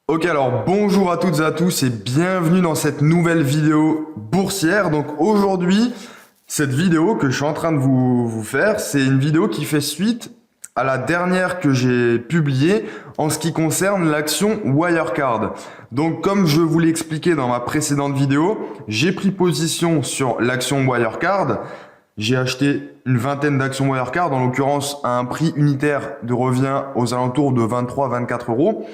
Ok, alors bonjour à toutes et à tous et bienvenue dans cette nouvelle vidéo boursière. Donc aujourd'hui, cette vidéo que je suis en train de vous faire, c'est une vidéo qui fait suite à la dernière que j'ai publiée en ce qui concerne l'action Wirecard. Donc comme je vous l'ai expliqué dans ma précédente vidéo, j'ai pris position sur l'action Wirecard. J'ai acheté une vingtaine d'actions Wirecard, en l'occurrence à un prix unitaire de revient aux alentours de 23-24 euros.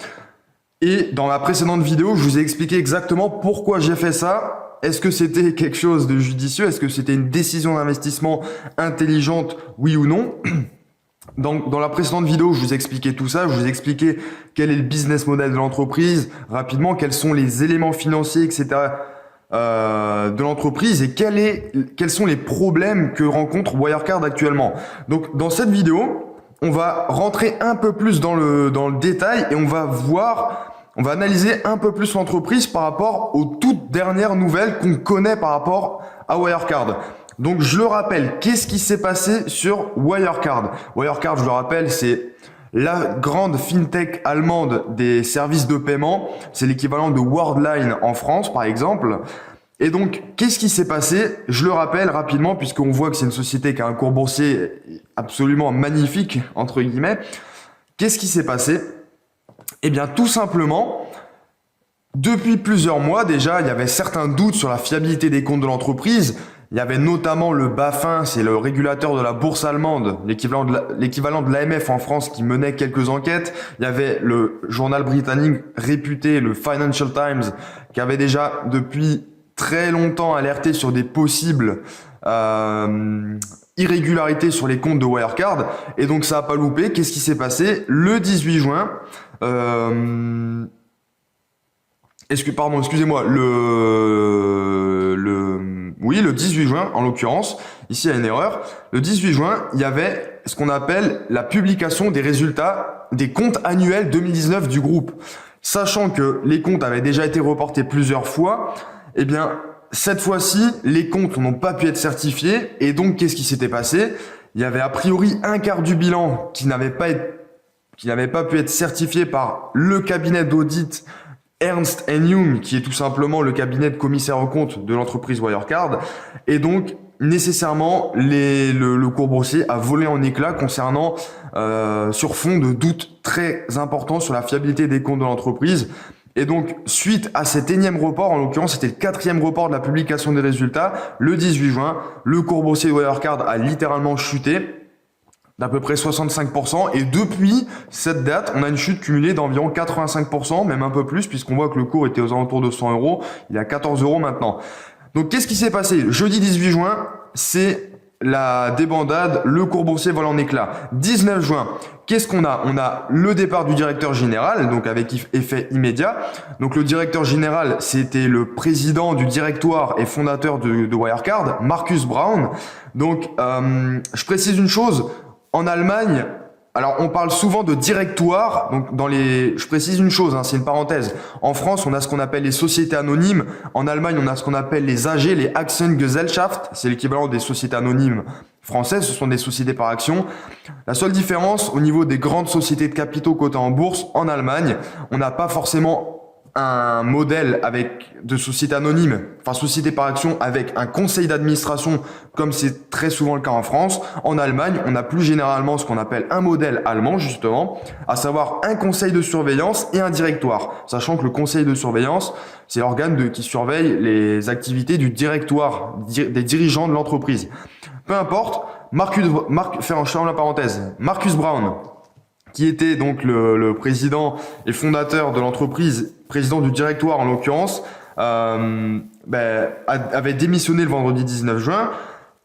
Et dans la précédente vidéo, je vous ai expliqué exactement pourquoi j'ai fait ça. Est-ce que c'était quelque chose de judicieux? Est-ce que c'était une décision d'investissement intelligente? Oui ou non? Dans la précédente vidéo, je vous ai expliqué tout ça. Je vous ai expliqué quel est le business model de l'entreprise, rapidement, quels sont les éléments financiers, etc. De l'entreprise et quels sont les problèmes que rencontre Wirecard actuellement. Donc, dans cette vidéo, on va rentrer un peu plus dans le détail et on va analyser un peu plus l'entreprise par rapport aux toutes dernières nouvelles qu'on connaît par rapport à Wirecard. Donc, je le rappelle, qu'est-ce qui s'est passé sur Wirecard? Wirecard, je le rappelle, c'est la grande fintech allemande des services de paiement. C'est l'équivalent de Worldline en France, par exemple. Et donc, qu'est-ce qui s'est passé? Je le rappelle rapidement, puisqu'on voit que c'est une société qui a un cours boursier absolument magnifique, entre guillemets. Qu'est-ce qui s'est passé? Eh bien, tout simplement, depuis plusieurs mois déjà, il y avait certains doutes sur la fiabilité des comptes de l'entreprise. Il y avait notamment le BaFin, c'est le régulateur de la bourse allemande, l'équivalent de l'AMF en France, qui menait quelques enquêtes. Il y avait le journal britannique réputé, le Financial Times, qui avait déjà depuis très longtemps alerté sur des possibles irrégularités sur les comptes de Wirecard. Et donc ça n'a pas loupé. Qu'est-ce qui s'est passé? Le 18 juin, excusez-moi, le 18 juin, en l'occurrence, ici il y a une erreur. Le 18 juin, il y avait ce qu'on appelle la publication des résultats des comptes annuels 2019 du groupe. Sachant que les comptes avaient déjà été reportés plusieurs fois, eh bien, cette fois-ci, les comptes n'ont pas pu être certifiés. Et donc, qu'est-ce qui s'était passé? Il y avait a priori un quart du bilan qui n'avait pas pu être certifié par le cabinet d'audit Ernst Young, qui est tout simplement le cabinet de commissaire aux comptes de l'entreprise Wirecard. Et donc, nécessairement, le cours boursier a volé en éclats concernant, sur fond de doutes très importants sur la fiabilité des comptes de l'entreprise. Et donc, suite à cet énième report, en l'occurrence, c'était le 4e report de la publication des résultats, le 18 juin, le cours boursier de Wirecard a littéralement chuté d'à peu près 65%. Et depuis cette date, on a une chute cumulée d'environ 85%, même un peu plus, puisqu'on voit que le cours était aux alentours de 100 euros. Il est à 14 euros maintenant. Donc, qu'est-ce qui s'est passé? Jeudi 18 juin, c'est la débandade, le cours boursier vole en éclats. 19 juin, qu'est-ce qu'on a? On a le départ du directeur général, donc avec effet immédiat. Donc le directeur général, c'était le président du directoire et fondateur de Wirecard, Markus Braun. Donc je précise une chose, en Allemagne, alors on parle souvent de directoire, donc je précise une chose, c'est une parenthèse. En France, on a ce qu'on appelle les sociétés anonymes. En Allemagne, on a ce qu'on appelle les AG, les Aktiengesellschaft. C'est l'équivalent des sociétés anonymes françaises. Ce sont des sociétés par action. La seule différence au niveau des grandes sociétés de capitaux cotées en bourse, en Allemagne, on n'a pas forcément un modèle de société anonyme, enfin société par action avec un conseil d'administration comme c'est très souvent le cas en France. En Allemagne, on a plus généralement ce qu'on appelle un modèle allemand justement, à savoir un conseil de surveillance et un directoire. Sachant que le conseil de surveillance, c'est l'organe qui surveille les activités du directoire, des dirigeants de l'entreprise. Peu importe, fermons la parenthèse, Markus Braun, qui était donc le président et fondateur de l'entreprise, président du directoire en l'occurrence, avait démissionné le vendredi 19 juin.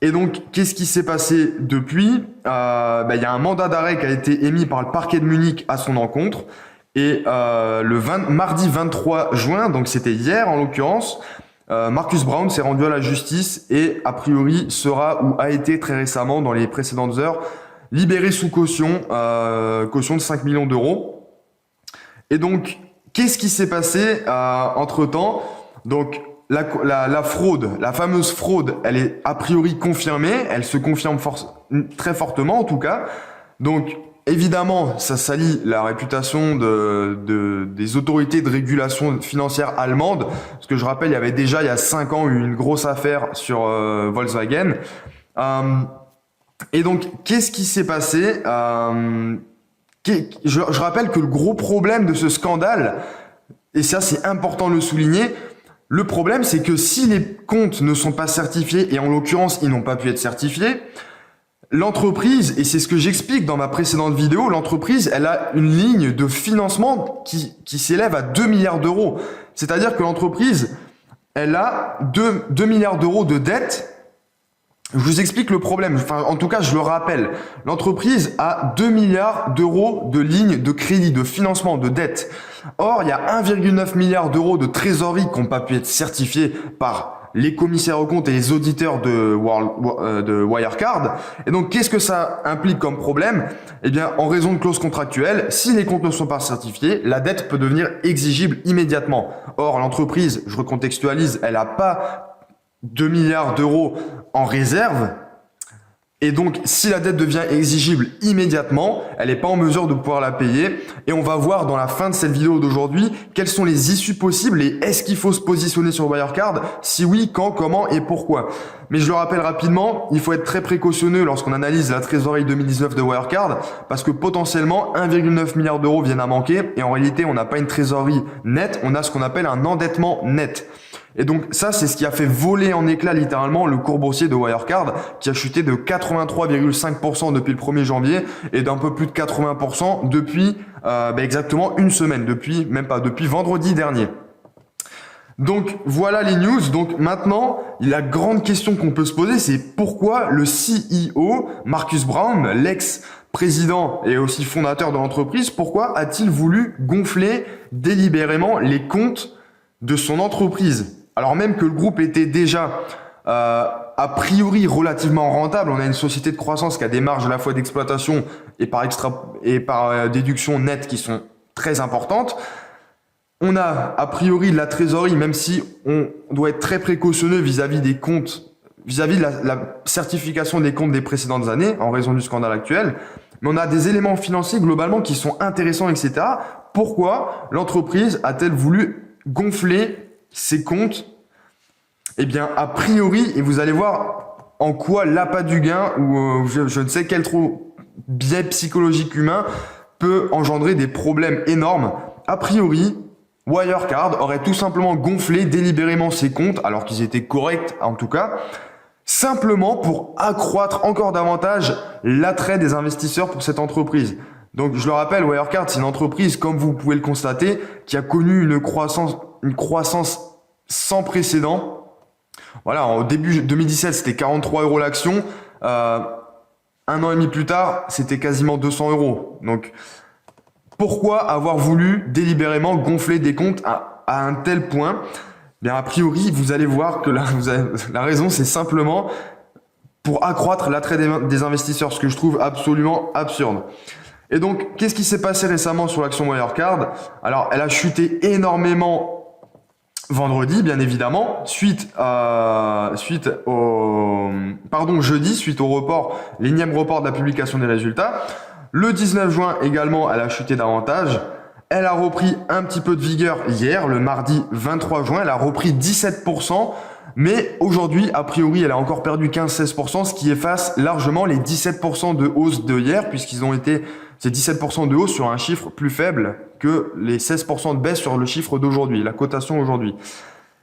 Et donc, qu'est-ce qui s'est passé depuis? Il y a un mandat d'arrêt qui a été émis par le parquet de Munich à son encontre. Et mardi 23 juin, donc c'était hier en l'occurrence, Markus Braun s'est rendu à la justice et a priori sera ou a été très récemment dans les précédentes heures libéré sous caution, caution de 5 millions d'euros. Et donc, qu'est-ce qui s'est passé entre-temps? Donc, la fraude, la fameuse fraude, elle est a priori confirmée. Elle se confirme très fortement en tout cas. Donc, évidemment, ça salit la réputation des autorités de régulation financière allemandes. Parce que je rappelle, il y avait déjà, il y a 5 ans, eu une grosse affaire sur Volkswagen. Et donc, qu'est-ce qui s'est passé? Je rappelle que le gros problème de ce scandale, et ça c'est important de le souligner, le problème c'est que si les comptes ne sont pas certifiés, et en l'occurrence ils n'ont pas pu être certifiés, l'entreprise, et c'est ce que j'explique dans ma précédente vidéo, l'entreprise elle a une ligne de financement qui s'élève à 2 milliards d'euros. C'est-à-dire que l'entreprise, elle a 2 milliards d'euros de dettes. Je vous explique le problème, enfin en tout cas je le rappelle, l'entreprise a 2 milliards d'euros de lignes de crédit, de financement, de dette. Or, il y a 1,9 milliard d'euros de trésorerie qui n'ont pas pu être certifiés par les commissaires aux comptes et les auditeurs de Wirecard. Et donc, qu'est-ce que ça implique comme problème? Eh bien, en raison de clauses contractuelles, si les comptes ne sont pas certifiés, la dette peut devenir exigible immédiatement. Or, l'entreprise, je recontextualise, elle n'a pas 2 milliards d'euros en réserve. Et donc, si la dette devient exigible immédiatement, elle n'est pas en mesure de pouvoir la payer. Et on va voir dans la fin de cette vidéo d'aujourd'hui quelles sont les issues possibles et est-ce qu'il faut se positionner sur Wirecard? Si oui, quand, comment et pourquoi? Mais je le rappelle rapidement, il faut être très précautionneux lorsqu'on analyse la trésorerie 2019 de Wirecard parce que potentiellement 1,9 milliard d'euros viennent à manquer et en réalité, on n'a pas une trésorerie nette, on a ce qu'on appelle un endettement net. Et donc ça, c'est ce qui a fait voler en éclats littéralement le cours boursier de Wirecard qui a chuté de 83,5% depuis le 1er janvier et d'un peu plus de 80% depuis exactement une semaine, depuis vendredi dernier. Donc voilà les news. Donc maintenant, la grande question qu'on peut se poser, c'est pourquoi le CEO, Markus Braun, l'ex-président et aussi fondateur de l'entreprise, pourquoi a-t-il voulu gonfler délibérément les comptes de son entreprise? Alors même que le groupe était déjà a priori relativement rentable, on a une société de croissance qui a des marges à la fois d'exploitation et par déduction nette qui sont très importantes. On a a priori de la trésorerie, même si on doit être très précautionneux vis-à-vis des comptes, vis-à-vis de la certification des comptes des précédentes années en raison du scandale actuel. Mais on a des éléments financiers globalement qui sont intéressants, etc. Pourquoi l'entreprise a-t-elle voulu gonfler ses comptes? Eh bien, a priori, et vous allez voir en quoi l'appât du gain ou je ne sais quel trop biais psychologique humain peut engendrer des problèmes énormes. A priori, Wirecard aurait tout simplement gonflé délibérément ses comptes, alors qu'ils étaient corrects en tout cas, simplement pour accroître encore davantage l'attrait des investisseurs pour cette entreprise. Donc je le rappelle, Wirecard, c'est une entreprise, comme vous pouvez le constater, qui a connu une croissance sans précédent. Voilà, au début 2017, c'était 43 € l'action. Un an et demi plus tard, c'était quasiment 200 €. Donc, pourquoi avoir voulu délibérément gonfler des comptes à un tel point? Bien, a priori, vous allez voir que la raison, c'est simplement pour accroître l'attrait des investisseurs, ce que je trouve absolument absurde. Et donc, qu'est-ce qui s'est passé récemment sur l'action Wirecard? Alors, elle a chuté énormément vendredi, bien évidemment, jeudi, suite au report, l'énième report de la publication des résultats. Le 19 juin également, elle a chuté davantage. Elle a repris un petit peu de vigueur hier, le mardi 23 juin. Elle a repris 17%. Mais aujourd'hui, a priori, elle a encore perdu 15-16%, ce qui efface largement les 17% de hausse de hier, c'est 17% de hausse sur un chiffre plus faible que les 16% de baisse sur le chiffre d'aujourd'hui, la cotation aujourd'hui.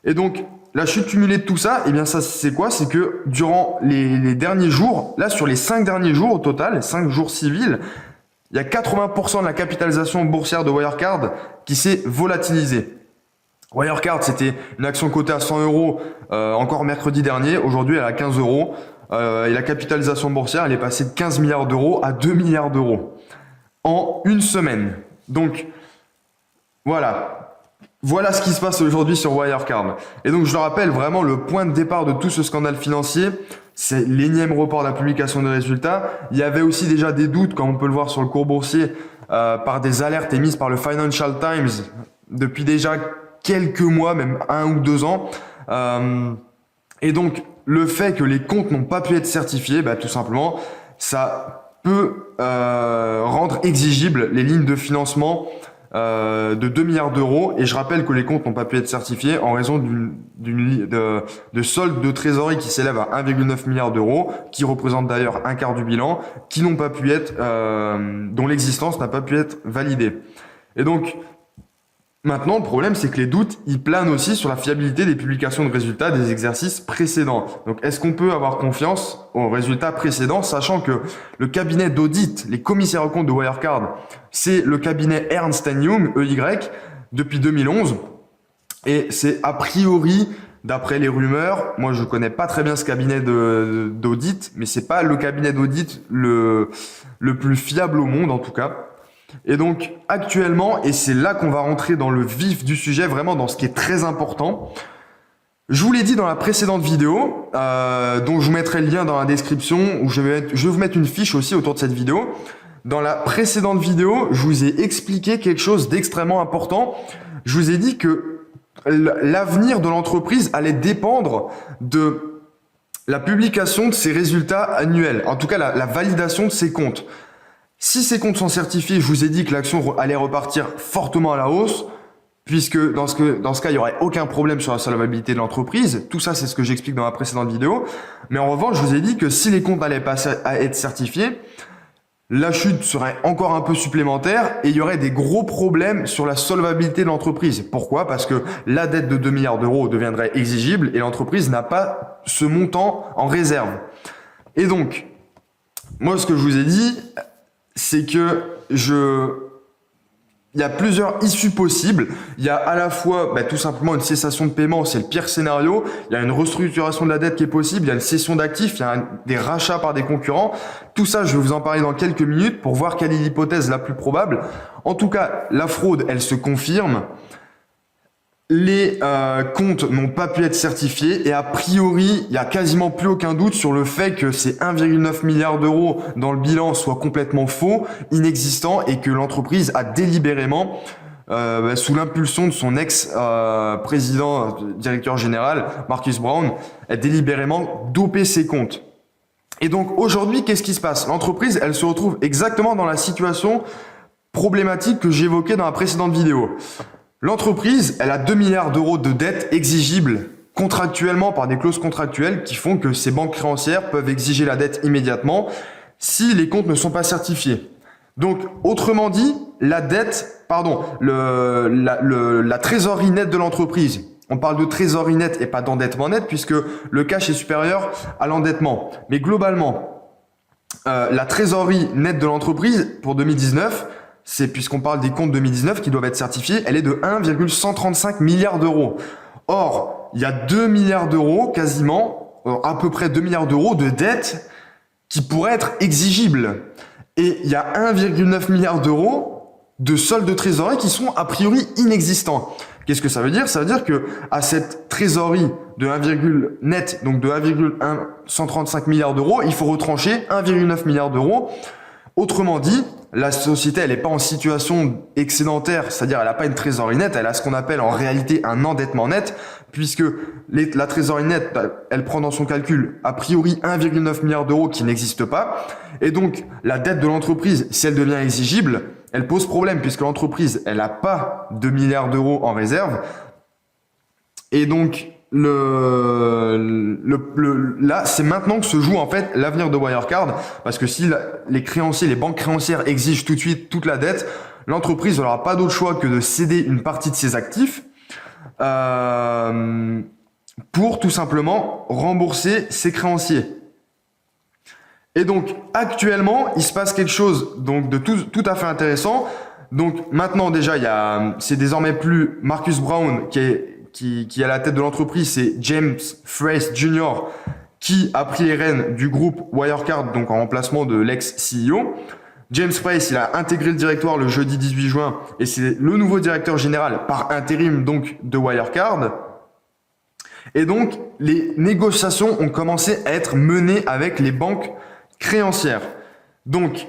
Et donc, la chute cumulée de tout ça, eh bien ça c'est quoi? C'est que durant les derniers jours, là sur les 5 derniers jours au total, les 5 jours civils, il y a 80% de la capitalisation boursière de Wirecard qui s'est volatilisée. Wirecard, c'était une action cotée à 100 € encore mercredi dernier. Aujourd'hui, elle est à 15 €. Et la capitalisation boursière, elle est passée de 15 milliards d'euros à 2 milliards d'euros en une semaine. Donc, voilà ce qui se passe aujourd'hui sur Wirecard. Et donc, je le rappelle, vraiment, le point de départ de tout ce scandale financier, c'est l'énième report de la publication des résultats. Il y avait aussi déjà des doutes, comme on peut le voir sur le cours boursier, par des alertes émises par le Financial Times depuis déjà quelques mois, même 1 ou 2 ans. Et donc, le fait que les comptes n'ont pas pu être certifiés, tout simplement, ça peut rendre exigibles les lignes de financement de 2 milliards d'euros. Et je rappelle que les comptes n'ont pas pu être certifiés en raison de solde de trésorerie qui s'élève à 1,9 milliard d'euros, qui représente d'ailleurs un quart du bilan, qui n'ont pas pu être, dont l'existence n'a pas pu être validée. Et donc, maintenant, le problème, c'est que les doutes, ils planent aussi sur la fiabilité des publications de résultats des exercices précédents. Donc, est-ce qu'on peut avoir confiance aux résultats précédents, sachant que le cabinet d'audit, les commissaires aux comptes de Wirecard, c'est le cabinet Ernst & Young, EY, depuis 2011. Et c'est a priori, d'après les rumeurs, moi je connais pas très bien ce cabinet d'audit, mais c'est pas le cabinet d'audit le plus fiable au monde en tout cas. Et donc actuellement, et c'est là qu'on va rentrer dans le vif du sujet, vraiment dans ce qui est très important, je vous l'ai dit dans la précédente vidéo, dont je vous mettrai le lien dans la description, où je vais vous mettre une fiche aussi autour de cette vidéo. Dans la précédente vidéo, je vous ai expliqué quelque chose d'extrêmement important. Je vous ai dit que l'avenir de l'entreprise allait dépendre de la publication de ses résultats annuels, en tout cas la validation de ses comptes. Si ces comptes sont certifiés, je vous ai dit que l'action allait repartir fortement à la hausse, puisque dans ce cas, il n'y aurait aucun problème sur la solvabilité de l'entreprise. Tout ça, c'est ce que j'explique dans la précédente vidéo. Mais en revanche, je vous ai dit que si les comptes n'allaient pas être certifiés, la chute serait encore un peu supplémentaire et il y aurait des gros problèmes sur la solvabilité de l'entreprise. Pourquoi ? Parce que la dette de 2 milliards d'euros deviendrait exigible et l'entreprise n'a pas ce montant en réserve. Et donc, moi, ce que je vous ai dit, c'est que il y a plusieurs issues possibles. Il y a à la fois tout simplement une cessation de paiement, c'est le pire scénario. Il y a une restructuration de la dette qui est possible. Il y a une cession d'actifs, il y a des rachats par des concurrents. Tout ça, je vais vous en parler dans quelques minutes pour voir quelle est l'hypothèse la plus probable. En tout cas, la fraude, elle se confirme. Les comptes n'ont pas pu être certifiés et a priori, il y a quasiment plus aucun doute sur le fait que ces 1,9 milliard d'euros dans le bilan soient complètement faux, inexistants et que l'entreprise a délibérément, sous l'impulsion de son ex-président, directeur général, Marcus Brown, a délibérément dopé ses comptes. Et donc aujourd'hui, qu'est-ce qui se passe ? L'entreprise, elle se retrouve exactement dans la situation problématique que j'évoquais dans la précédente vidéo. L'entreprise, elle a 2 milliards d'euros de dettes exigibles contractuellement par des clauses contractuelles qui font que ces banques créancières peuvent exiger la dette immédiatement si les comptes ne sont pas certifiés. Donc, autrement dit, la trésorerie nette de l'entreprise. On parle de trésorerie nette et pas d'endettement net puisque le cash est supérieur à l'endettement. Mais globalement, la trésorerie nette de l'entreprise pour 2019, c'est puisqu'on parle des comptes 2019 qui doivent être certifiés, elle est de 1,135 milliards d'euros. Or, il y a 2 milliards d'euros, quasiment, à peu près 2 milliards d'euros de dettes qui pourraient être exigibles. Et il y a 1,9 milliard d'euros de soldes de trésorerie qui sont a priori inexistants. Qu'est-ce que ça veut dire ? Ça veut dire que à cette trésorerie de 1,135 milliards d'euros, il faut retrancher 1,9 milliard d'euros. Autrement dit, la société, elle n'est pas en situation excédentaire, c'est-à-dire elle n'a pas une trésorerie nette, elle a ce qu'on appelle en réalité un endettement net, puisque la trésorerie nette, elle prend dans son calcul a priori 1,9 milliard d'euros qui n'existe pas, et donc la dette de l'entreprise, si elle devient exigible, elle pose problème, puisque l'entreprise, elle n'a pas 2 milliards d'euros en réserve, et donc là, c'est maintenant que se joue en fait l'avenir de Wirecard, parce que si les banques créancières exigent tout de suite toute la dette, l'entreprise n'aura pas d'autre choix que de céder une partie de ses actifs pour tout simplement rembourser ses créanciers. Et donc actuellement, il se passe quelque chose donc de tout à fait intéressant. Donc maintenant déjà, c'est désormais plus Marcus Brown qui est à la tête de l'entreprise, c'est James Freys Jr. qui a pris les rênes du groupe Wirecard, donc en remplacement de l'ex-CEO. James Freys, il a intégré le directoire le jeudi 18 juin et c'est le nouveau directeur général par intérim donc de Wirecard. Et donc, les négociations ont commencé à être menées avec les banques créancières. Donc,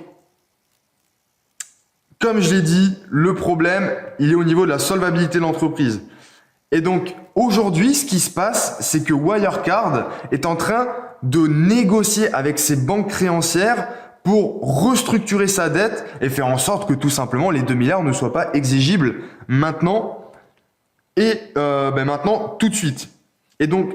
comme je l'ai dit, le problème, il est au niveau de la solvabilité de l'entreprise. Et donc, aujourd'hui, ce qui se passe, c'est que Wirecard est en train de négocier avec ses banques créancières pour restructurer sa dette et faire en sorte que tout simplement les 2 milliards ne soient pas exigibles maintenant et maintenant tout de suite. Et donc,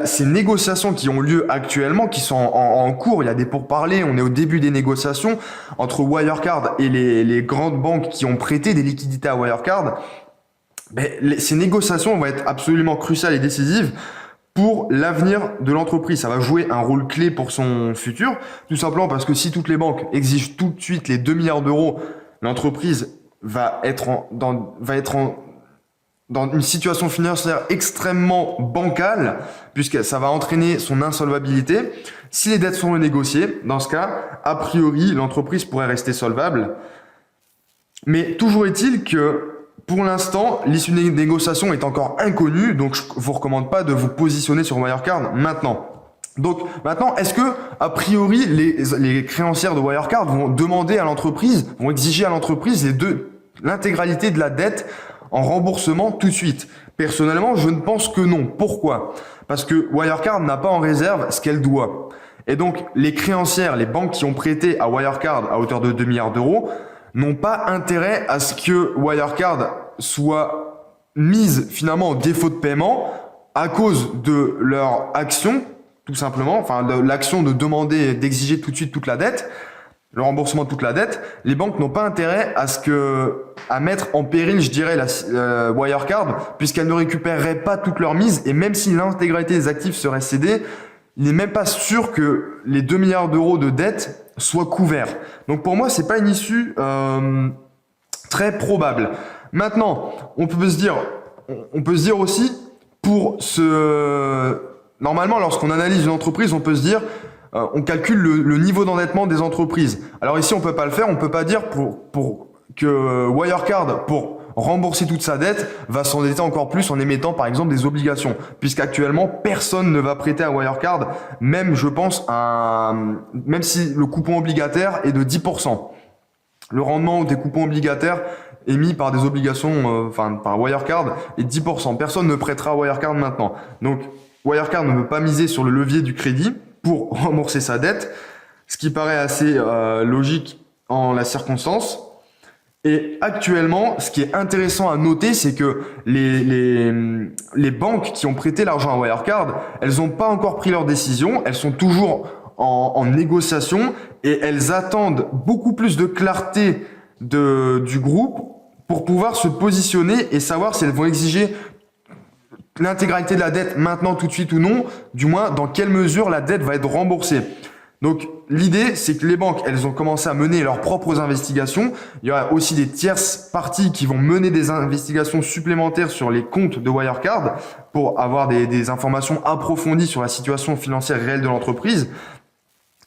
ces négociations qui ont lieu actuellement, qui sont en cours, il y a des pourparlers, on est au début des négociations entre Wirecard et les grandes banques qui ont prêté des liquidités à Wirecard. Ces négociations vont être absolument cruciales et décisives pour l'avenir de l'entreprise. Ça va jouer un rôle clé pour son futur, tout simplement parce que si toutes les banques exigent tout de suite les 2 milliards d'euros, l'entreprise va être dans une situation financière extrêmement bancale, puisque ça va entraîner son insolvabilité. Si les dettes sont renégociées, dans ce cas, a priori, l'entreprise pourrait rester solvable. Mais toujours est-il que, pour l'instant, l'issue des négociations est encore inconnue, donc je vous recommande pas de vous positionner sur Wirecard maintenant. Donc maintenant, est-ce que, a priori, les créancières de Wirecard vont demander à l'entreprise, vont exiger à l'entreprise l'intégralité de la dette en remboursement tout de suite? Personnellement, je ne pense que non. Pourquoi? Parce que Wirecard n'a pas en réserve ce qu'elle doit. Et donc, les créancières, les banques qui ont prêté à Wirecard à hauteur de 2 milliards d'euros n'ont pas intérêt à ce que Wirecard soit mise finalement en défaut de paiement à cause de leur action, tout simplement, enfin de l'action de demander, d'exiger tout de suite toute la dette, le remboursement de toute la dette. Les banques n'ont pas intérêt à mettre en péril, je dirais, Wirecard, puisqu'elles ne récupéreraient pas toute leur mise, et même si l'intégralité des actifs serait cédée, il n'est même pas sûr que les 2 milliards d'euros de dette soient couverts. Donc pour moi, c'est pas une issue très probable. Maintenant, on peut se dire aussi, normalement, lorsqu'on analyse une entreprise, on peut se dire, on calcule le niveau d'endettement des entreprises. Alors ici, on peut pas le faire. On peut pas dire pour que Wirecard, pour rembourser toute sa dette, va s'endetter encore plus en émettant par exemple des obligations, puisqu'actuellement personne ne va prêter à Wirecard, même je pense même si le coupon obligataire est de 10%. Le rendement des coupons obligataires émis par des obligations, par Wirecard est 10%. Personne ne prêtera à Wirecard maintenant. Donc Wirecard ne veut pas miser sur le levier du crédit pour rembourser sa dette, ce qui paraît assez logique en la circonstance. Et actuellement, ce qui est intéressant à noter, c'est que les banques qui ont prêté l'argent à Wirecard, elles n'ont pas encore pris leur décision, elles sont toujours en négociation et elles attendent beaucoup plus de clarté du groupe pour pouvoir se positionner et savoir si elles vont exiger l'intégralité de la dette maintenant tout de suite ou non, du moins dans quelle mesure la dette va être remboursée. Donc l'idée, c'est que les banques, elles ont commencé à mener leurs propres investigations. Il y aura aussi des tierces parties qui vont mener des investigations supplémentaires sur les comptes de Wirecard pour avoir des informations approfondies sur la situation financière réelle de l'entreprise.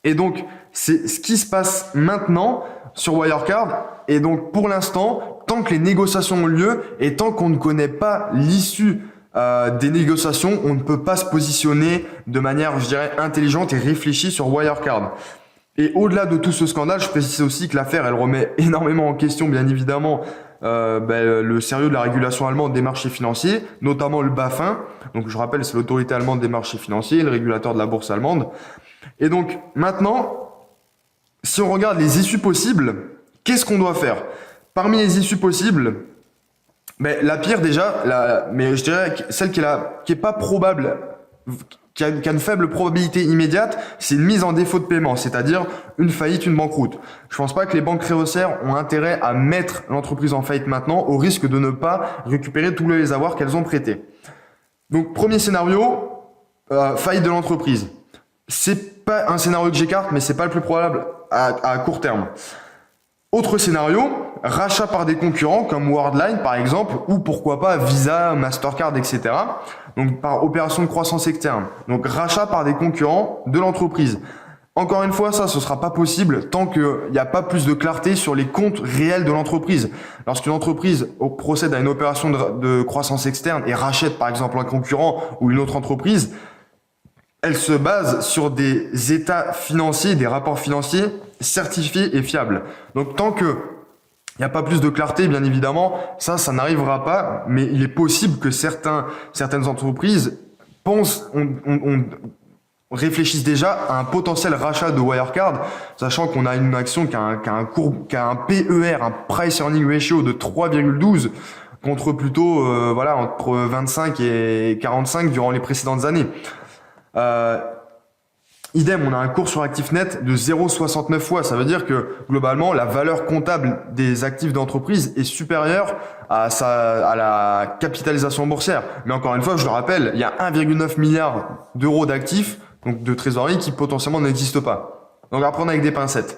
Et donc, c'est ce qui se passe maintenant sur Wirecard. Et donc, pour l'instant, tant que les négociations ont lieu et tant qu'on ne connaît pas l'issue des négociations, on ne peut pas se positionner de manière, je dirais, intelligente et réfléchie sur Wirecard. Et au-delà de tout ce scandale, je précise aussi que l'affaire, elle remet énormément en question, bien évidemment, le sérieux de la régulation allemande des marchés financiers, notamment le BaFin. Donc, je rappelle, c'est l'autorité allemande des marchés financiers, le régulateur de la bourse allemande. Et donc, maintenant, si on regarde les issues possibles, qu'est-ce qu'on doit faire? Parmi les issues possibles, la pire déjà, mais je dirais celle qui est pas probable, qui a une faible probabilité immédiate, c'est une mise en défaut de paiement, c'est-à-dire une faillite, une banqueroute. Je pense pas que les banques créancières ont intérêt à mettre l'entreprise en faillite maintenant, au risque de ne pas récupérer tous les avoirs qu'elles ont prêtés. Donc premier scénario, faillite de l'entreprise. C'est pas un scénario que j'écarte, mais c'est pas le plus probable à court terme. Autre scénario, rachat par des concurrents comme Worldline par exemple, ou pourquoi pas Visa, Mastercard, etc. Donc par opération de croissance externe. Donc rachat par des concurrents de l'entreprise. Encore une fois, ça, ce sera pas possible tant qu'il n'y a pas plus de clarté sur les comptes réels de l'entreprise. Lorsqu'une entreprise procède à une opération de croissance externe et rachète par exemple un concurrent ou une autre entreprise, elle se base sur des états financiers, des rapports financiers certifiés et fiables. Donc tant que il n'y a pas plus de clarté, bien évidemment, ça n'arrivera pas, mais il est possible que certaines entreprises pensent, réfléchissent déjà à un potentiel rachat de Wirecard, sachant qu'on a une action qui a un PER, un Price Earning Ratio de 3,12 contre plutôt entre 25 et 45 durant les précédentes années. Idem, on a un cours sur actif net de 0,69 fois. Ça veut dire que globalement, la valeur comptable des actifs d'entreprise est supérieure à la capitalisation boursière. Mais encore une fois, je le rappelle, il y a 1,9 milliard d'euros d'actifs, donc de trésorerie, qui potentiellement n'existent pas. Donc à prendre avec des pincettes.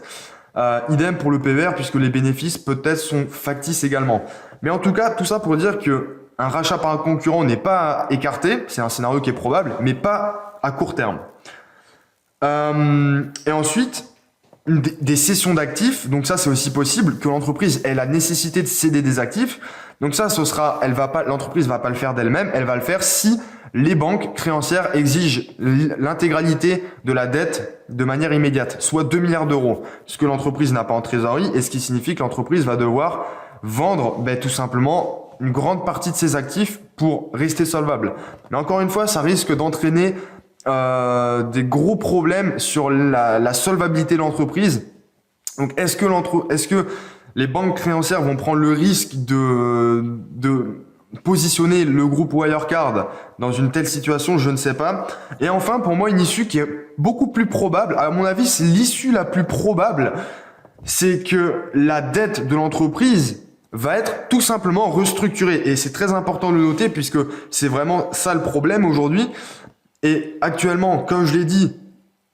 Idem pour le PER, puisque les bénéfices peut-être sont factices également. Mais en tout cas, tout ça pour dire que un rachat par un concurrent n'est pas écarté. C'est un scénario qui est probable, mais pas à court terme. Et ensuite, des cessions d'actifs. Donc ça, c'est aussi possible que l'entreprise ait la nécessité de céder des actifs. Donc ça, l'entreprise va pas le faire d'elle-même. Elle va le faire si les banques créancières exigent l'intégralité de la dette de manière immédiate, soit 2 milliards d'euros, ce que l'entreprise n'a pas en trésorerie, et ce qui signifie que l'entreprise va devoir vendre tout simplement une grande partie de ses actifs pour rester solvable. Mais encore une fois, ça risque d'entraîner des gros problèmes sur la solvabilité de l'entreprise. Donc, est-ce que les banques créancières vont prendre le risque de positionner le groupe Wirecard dans une telle situation? Je ne sais pas. Et enfin, pour moi, une issue qui est beaucoup plus probable, à mon avis, c'est l'issue la plus probable, c'est que la dette de l'entreprise va être tout simplement restructurée. Et c'est très important de le noter puisque c'est vraiment ça le problème aujourd'hui. Et actuellement, comme je l'ai dit,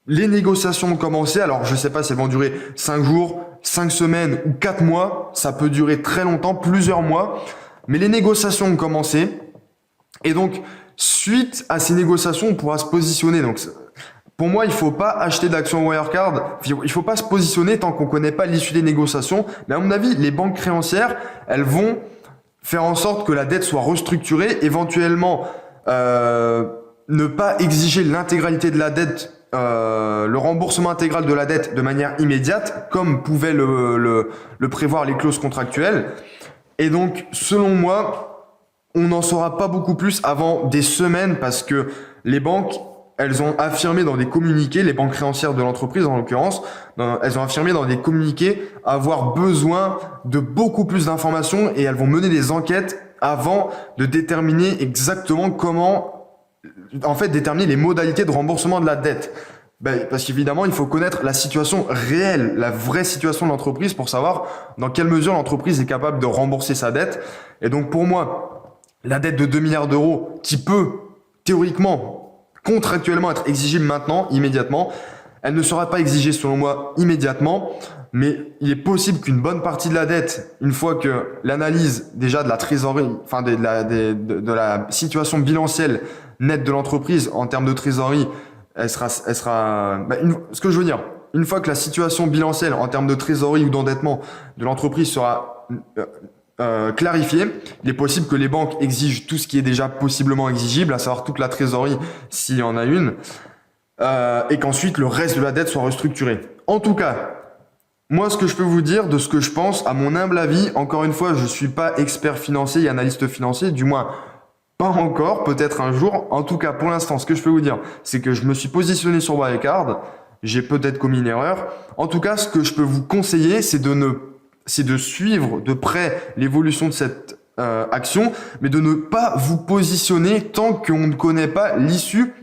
les négociations ont commencé. Alors, je ne sais pas si elles vont durer 5 jours, 5 semaines ou 4 mois. Ça peut durer très longtemps, plusieurs mois. Mais les négociations ont commencé. Et donc, suite à ces négociations, on pourra se positionner. Donc, pour moi, il ne faut pas acheter d'actions Wirecard. Il ne faut pas se positionner tant qu'on ne connaît pas l'issue des négociations. Mais à mon avis, les banques créancières, elles vont faire en sorte que la dette soit restructurée, éventuellement ne pas exiger l'intégralité de la dette, le remboursement intégral de la dette de manière immédiate, comme pouvaient le prévoir les clauses contractuelles. Et donc, selon moi, on n'en saura pas beaucoup plus avant des semaines parce que les banques, elles ont affirmé dans des communiqués, les banques créancières de l'entreprise en l'occurrence, elles ont affirmé dans des communiqués avoir besoin de beaucoup plus d'informations et elles vont mener des enquêtes avant de déterminer exactement déterminer les modalités de remboursement de la dette. Parce qu'évidemment, il faut connaître la situation réelle, la vraie situation de l'entreprise pour savoir dans quelle mesure l'entreprise est capable de rembourser sa dette. Et donc, pour moi, la dette de 2 milliards d'euros qui peut, théoriquement, contractuellement être exigible maintenant, immédiatement, elle ne sera pas exigée, selon moi, immédiatement. Mais il est possible qu'une bonne partie de la dette, une fois que l'analyse déjà de la trésorerie, de la situation bilancielle nette de l'entreprise en termes de trésorerie, ce que je veux dire, une fois que la situation bilancielle en termes de trésorerie ou d'endettement de l'entreprise sera clarifiée, il est possible que les banques exigent tout ce qui est déjà possiblement exigible, à savoir toute la trésorerie s'il y en a une, et qu'ensuite le reste de la dette soit restructuré. En tout cas, moi, ce que je peux vous dire de ce que je pense, à mon humble avis, encore une fois, je suis pas expert financier et analyste financier, du moins pas encore, peut-être un jour. En tout cas, pour l'instant, ce que je peux vous dire, c'est que je me suis positionné sur Wirecard. J'ai peut-être commis une erreur. En tout cas, ce que je peux vous conseiller, c'est de suivre de près l'évolution de cette action, mais de ne pas vous positionner tant qu'on ne connaît pas l'issue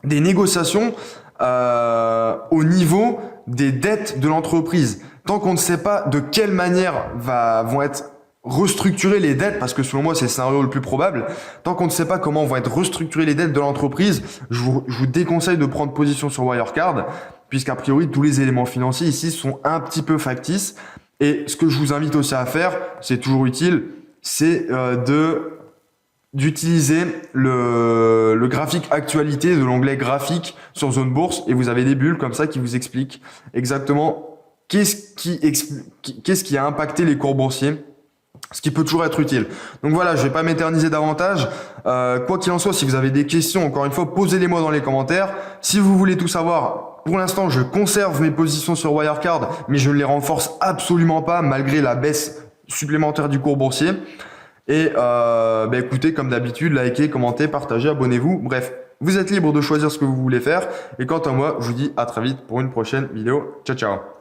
des négociations au niveau des dettes de l'entreprise. Tant qu'on ne sait pas de quelle manière vont être restructurer les dettes, parce que selon moi c'est le scénario le plus probable, tant qu'on ne sait pas comment vont être restructurées les dettes de l'entreprise, je vous déconseille de prendre position sur Wirecard, puisqu'a priori tous les éléments financiers ici sont un petit peu factices. Et ce que je vous invite aussi à faire, c'est toujours utile, c'est d'utiliser le graphique actualité de l'onglet graphique sur Zone Bourse, et vous avez des bulles comme ça qui vous expliquent exactement qu'est-ce qui a impacté les cours boursiers, ce qui peut toujours être utile. Donc voilà, je vais pas m'éterniser davantage. Quoi qu'il en soit, si vous avez des questions, encore une fois, posez-les-moi dans les commentaires. Si vous voulez tout savoir, pour l'instant, je conserve mes positions sur Wirecard, mais je ne les renforce absolument pas malgré la baisse supplémentaire du cours boursier. Et écoutez, comme d'habitude, likez, commentez, partagez, abonnez-vous. Bref, Vous êtes libre de choisir ce que vous voulez faire. Et quant à moi, je vous dis à très vite pour une prochaine vidéo. Ciao, ciao.